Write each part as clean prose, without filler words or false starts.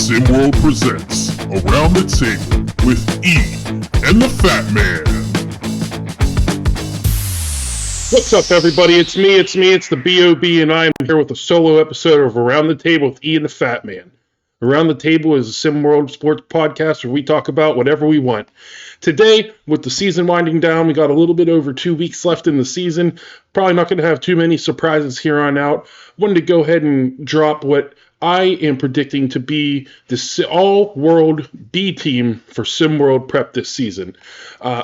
SimWorld presents Around the Table with E and the Fat Man. What's up, everybody? It's the B.O.B., and I am here with a solo episode of Around the Table with E and the Fat Man. Around the Table is a SimWorld sports podcast where we talk about whatever we want. Today, with the season winding down, we got a little bit over 2 weeks left in the season. Probably not going to have too many surprises here on out. Wanted to go ahead and drop what I am predicting to be the all-world B team for SimWorld Prep this season.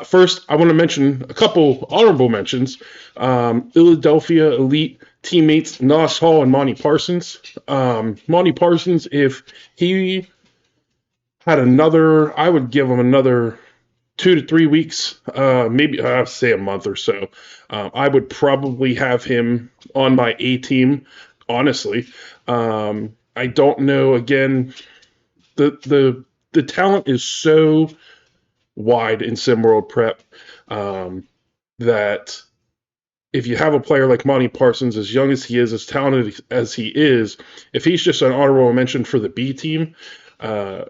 First, I want to mention a couple honorable mentions. Philadelphia Elite teammates Nos Hall and Monty Parsons. Monty Parsons, if he had another, I would give him another 2 to 3 weeks, maybe I'd say a month or so. I would probably have him on my A team, honestly. I don't know. Again, the talent is so wide in SimWorld Prep that if you have a player like Monty Parsons, as young as he is, as talented as he is, if he's just an honorable mention for the B team, I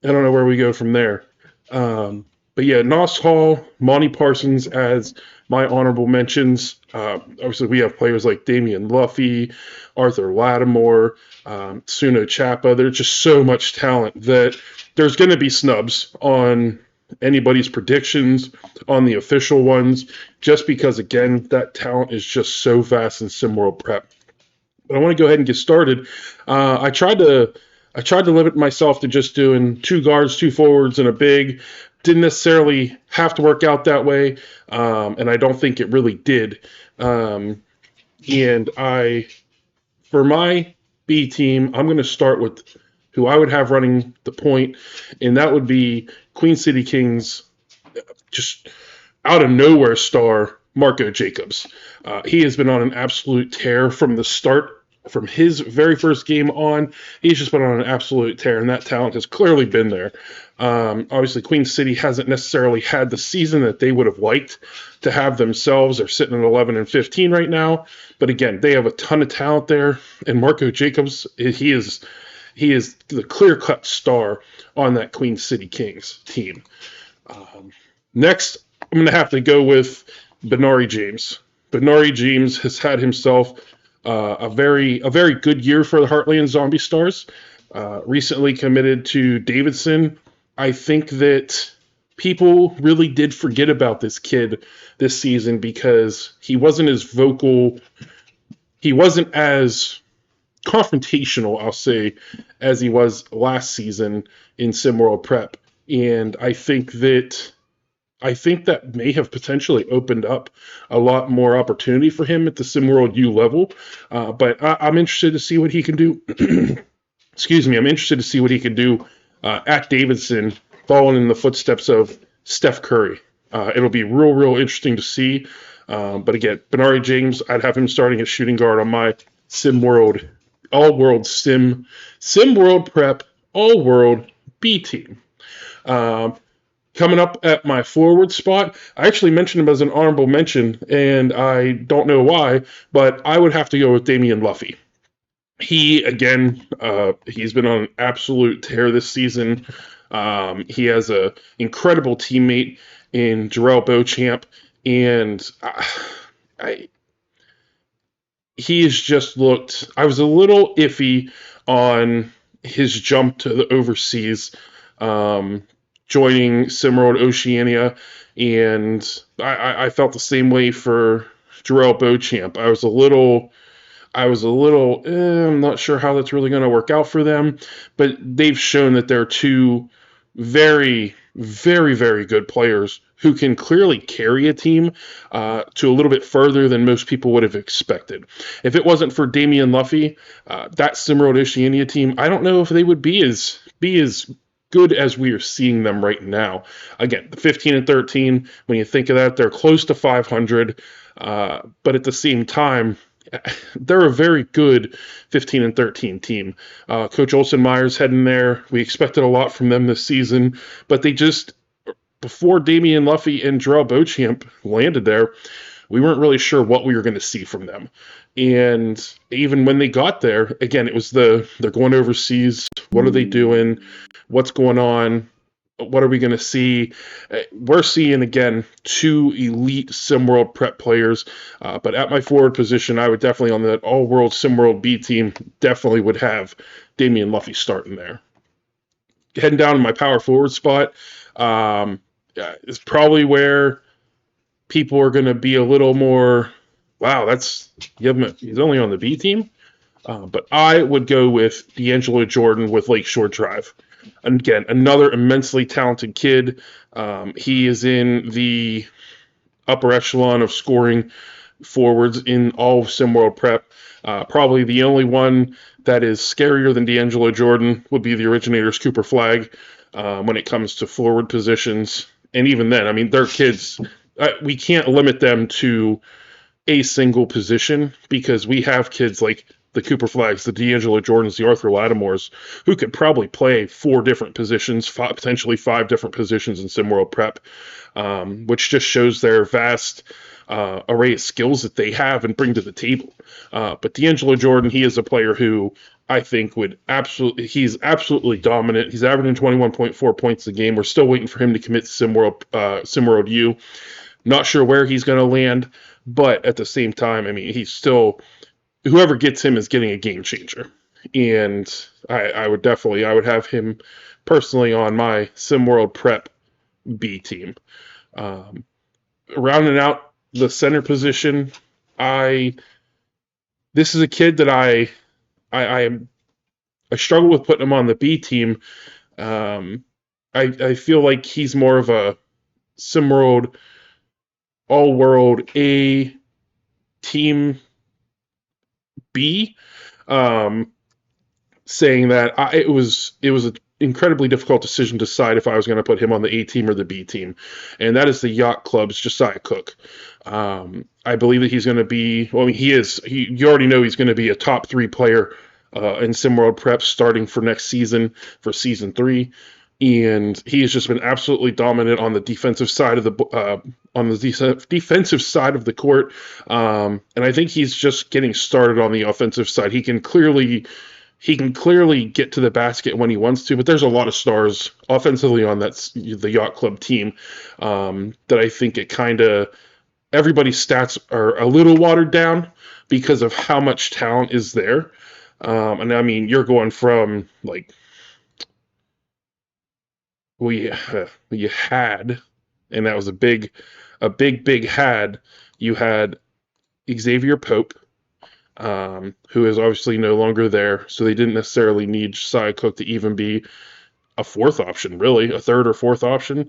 don't know where we go from there. But yeah, Nos Hall, Monty Parsons as my honorable mentions. Obviously, we have players like Damian Luffy, Arthur Lattimore, Suno Chapa. There's just so much talent that there's going to be snubs on anybody's predictions, on the official ones, just because, again, that talent is just so vast in SimWorld Prep. But I want to go ahead and get started. I tried to limit myself to just doing 2 guards, 2 forwards, and a big. Didn't necessarily have to work out that way, and I don't think it really did. For my B team, I'm going to start with who I would have running the point, and that would be Queen City Kings, just out of nowhere star, Marco Jacobs. He has been on an absolute tear from the start. From his very first game on, he's just been on an absolute tear, and that talent has clearly been there. Obviously, Queen City hasn't necessarily had the season that they would have liked to have themselves. They're sitting at 11-15 right now, but again, they have a ton of talent there, and Marco Jacobs, he is the clear-cut star on that Queen City Kings team. Next, I'm going to have to go with Benari James. Benari James has had himself a very good year for the Heartland Zombie Stars. Recently committed to Davidson. I think that people really did forget about this kid this season because he wasn't as vocal. He wasn't as confrontational, I'll say, as he was last season in SimWorld Prep. And I think that may have potentially opened up a lot more opportunity for him at the SimWorld U level. But I'm interested to see what he can do. Excuse me. I'm interested to see what he can do at Davidson, following in the footsteps of Steph Curry. It'll be real interesting to see. But again, Benari James, I'd have him starting as shooting guard on my SimWorld All-World SimWorld Prep All-World B team. Coming up at my forward spot, I actually mentioned him as an honorable mention, and I don't know why, but I would have to go with Damian Luffy. He, again, he's been on an absolute tear this season. He has an incredible teammate in Jarrell Beauchamp, and he has just looked. I was a little iffy on his jump to the overseas, joining SimWorld Oceania, and I felt the same way for Jarrell Beauchamp. I was a little, I'm not sure how that's really going to work out for them, but they've shown that they're 2 very good players who can clearly carry a team to a little bit further than most people would have expected. If it wasn't for Damian Luffy, that SimWorld Oceania team, I don't know if they would be as good as we are seeing them right now. Again, the 15-13, when you think of that, they're close to 500, but at the same time, they're a very good 15-13 team. Coach Olsen Myers heading there. We expected a lot from them this season, but they just, before Damian Luffy and Jarrell Beauchamp landed there, we weren't really sure what we were going to see from them. And even when they got there, again, it was they're going overseas. What are they doing? What's going on? What are we going to see? We're seeing, again, 2 elite SimWorld prep players. But at my forward position, I would definitely, on that all-world SimWorld B team, definitely would have Damian Luffy starting there. Heading down to my power forward spot, is probably where people are going to be a little more, wow, he's only on the B team. But I would go with D'Angelo Jordan with Lakeshore Drive. And again, another immensely talented kid. He is in the upper echelon of scoring forwards in all of SimWorld Prep. Probably the only one that is scarier than D'Angelo Jordan would be the Originators Cooper Flagg when it comes to forward positions. And even then, I mean, they're kids. We can't limit them to a single position because we have kids like the Cooper Flaggs, the D'Angelo Jordans, the Arthur Lattimores, who could probably play 4 different positions, potentially 5 different positions in SimWorld Prep, which just shows their vast array of skills that they have and bring to the table. But D'Angelo Jordan, he is a player who I think he's absolutely dominant. He's averaging 21.4 points a game. We're still waiting for him to commit to SimWorld U. Not sure where he's going to land, but at the same time, I mean, he's still, whoever gets him is getting a game changer. And I would have him personally on my SimWorld Prep B team. Rounding out the center position, this is a kid that I struggle with putting him on the B team. I feel like he's more of a SimWorld All-World A team B, saying that it was an incredibly difficult decision to decide if I was going to put him on the A team or the B team, and that is the Yacht Club's Josiah Cook. I believe that he's going to be, well, I mean, you already know he's going to be a top 3 player in SimWorld Prep starting for next season, for Season 3. And he has just been absolutely dominant on the defensive side of the defensive side of the court. And I think he's just getting started on the offensive side. He can clearly get to the basket when he wants to, but there's a lot of stars offensively on the Yacht Club team that I think everybody's stats are a little watered down because of how much talent is there. And I mean, you're going from like, you had, and that was a big had. You had Xavier Pope, who is obviously no longer there, so they didn't necessarily need Josiah Cook to even be a 4th option, really, a 3rd or 4th option.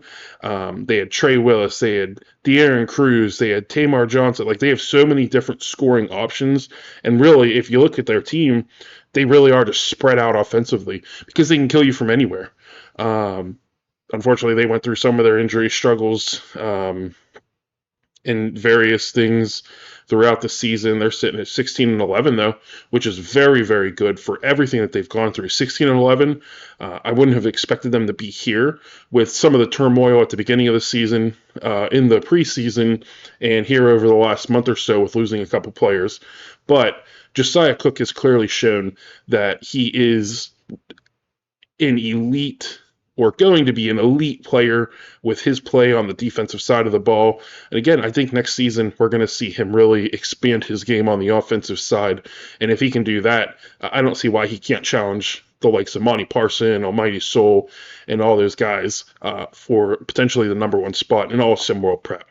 They had Trey Willis, they had De'Aaron Cruz, they had Tamar Johnson. Like, they have so many different scoring options, and really, if you look at their team, they really are just spread out offensively because they can kill you from anywhere. Unfortunately, they went through some of their injury struggles and various things throughout the season. They're sitting at 16-11, though, which is very, very good for everything that they've gone through. 16-11, I wouldn't have expected them to be here with some of the turmoil at the beginning of the season, in the preseason, and here over the last month or so with losing a couple players. But Josiah Cook has clearly shown that he is an elite, or going to be an elite player with his play on the defensive side of the ball. And again, I think next season we're going to see him really expand his game on the offensive side. And if he can do that, I don't see why he can't challenge the likes of Monty Parson, Almighty Soul, and all those guys for potentially the number 1 spot in all SimWorld Prep.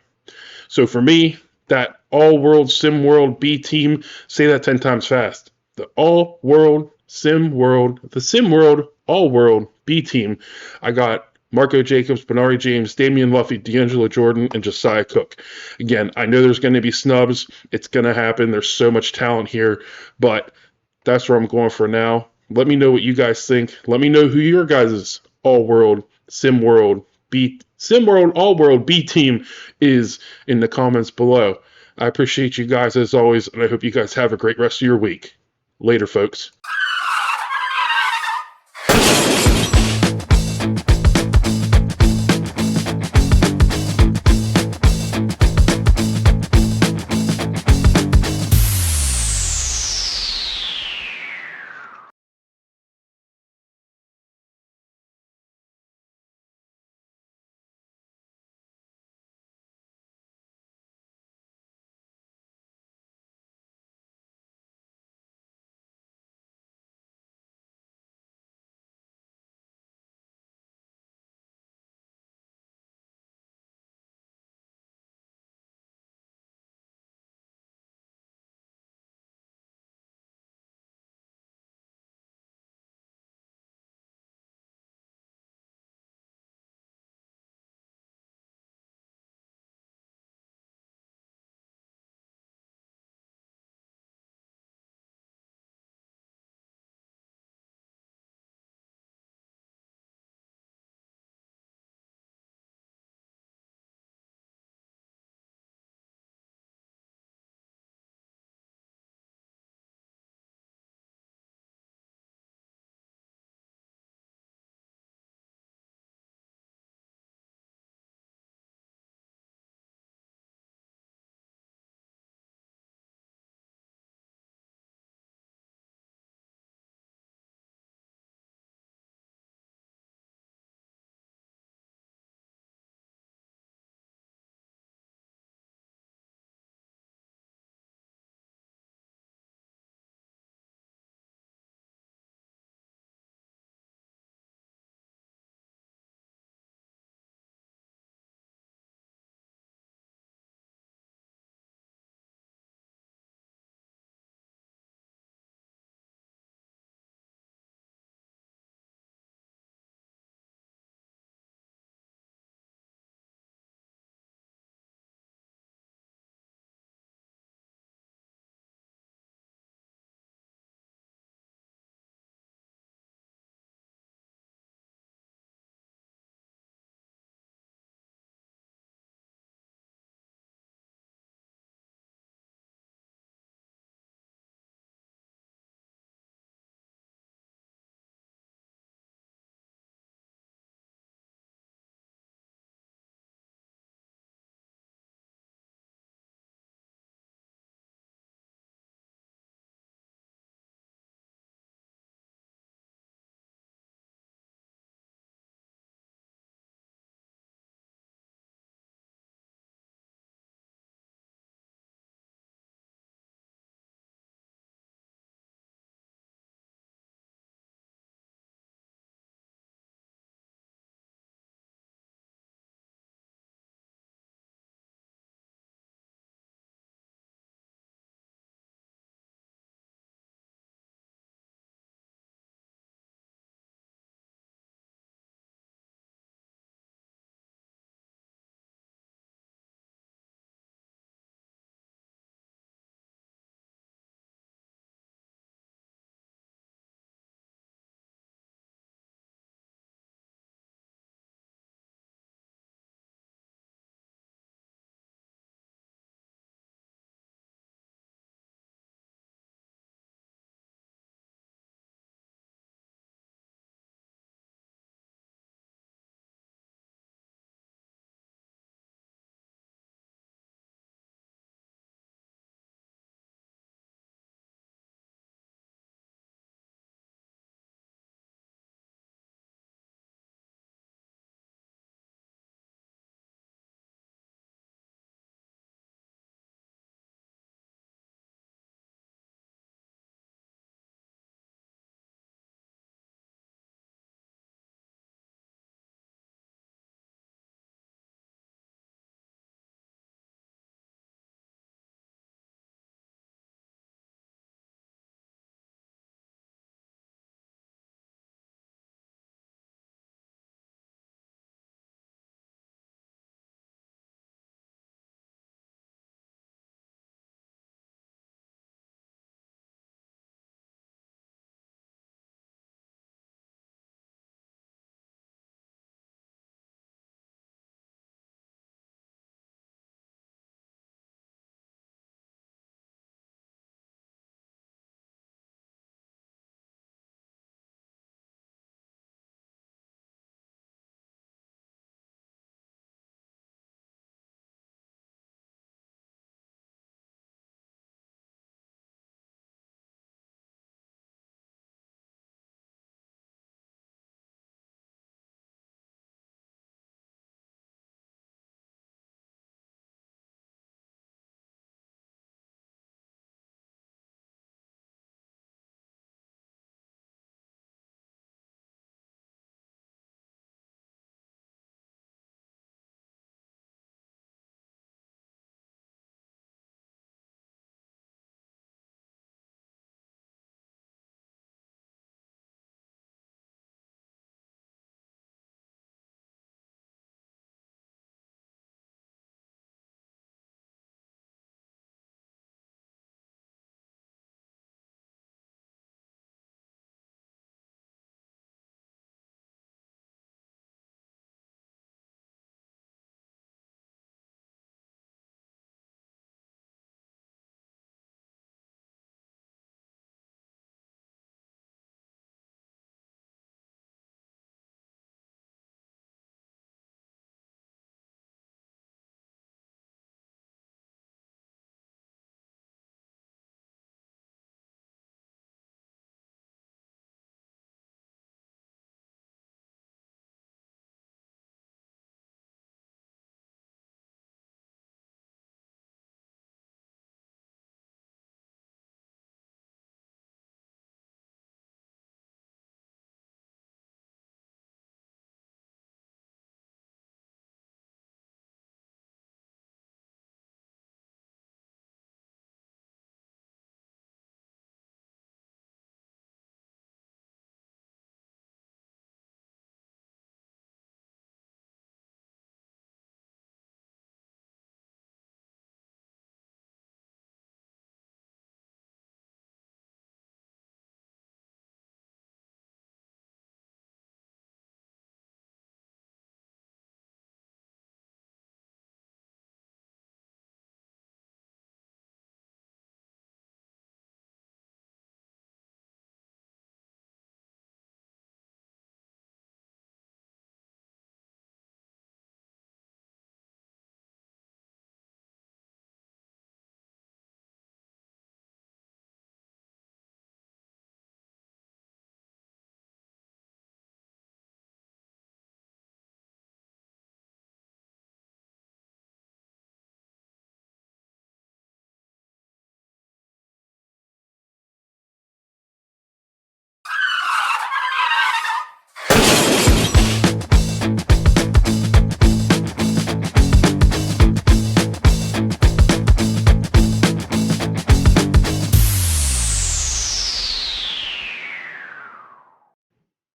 So for me, that all-world SimWorld B team, say that 10 times fast. The all-world SimWorld all-world B team. I got Marco Jacobs, Benari James, Damian Luffy, D'Angelo Jordan, and Josiah Cook. Again, I know there's going to be snubs. It's going to happen. There's so much talent here, but that's where I'm going for now. Let me know what you guys think. Let me know who your guys' all-world SimWorld all-world B team is in the comments below. I appreciate you guys as always, and I hope you guys have a great rest of your week. Later, folks.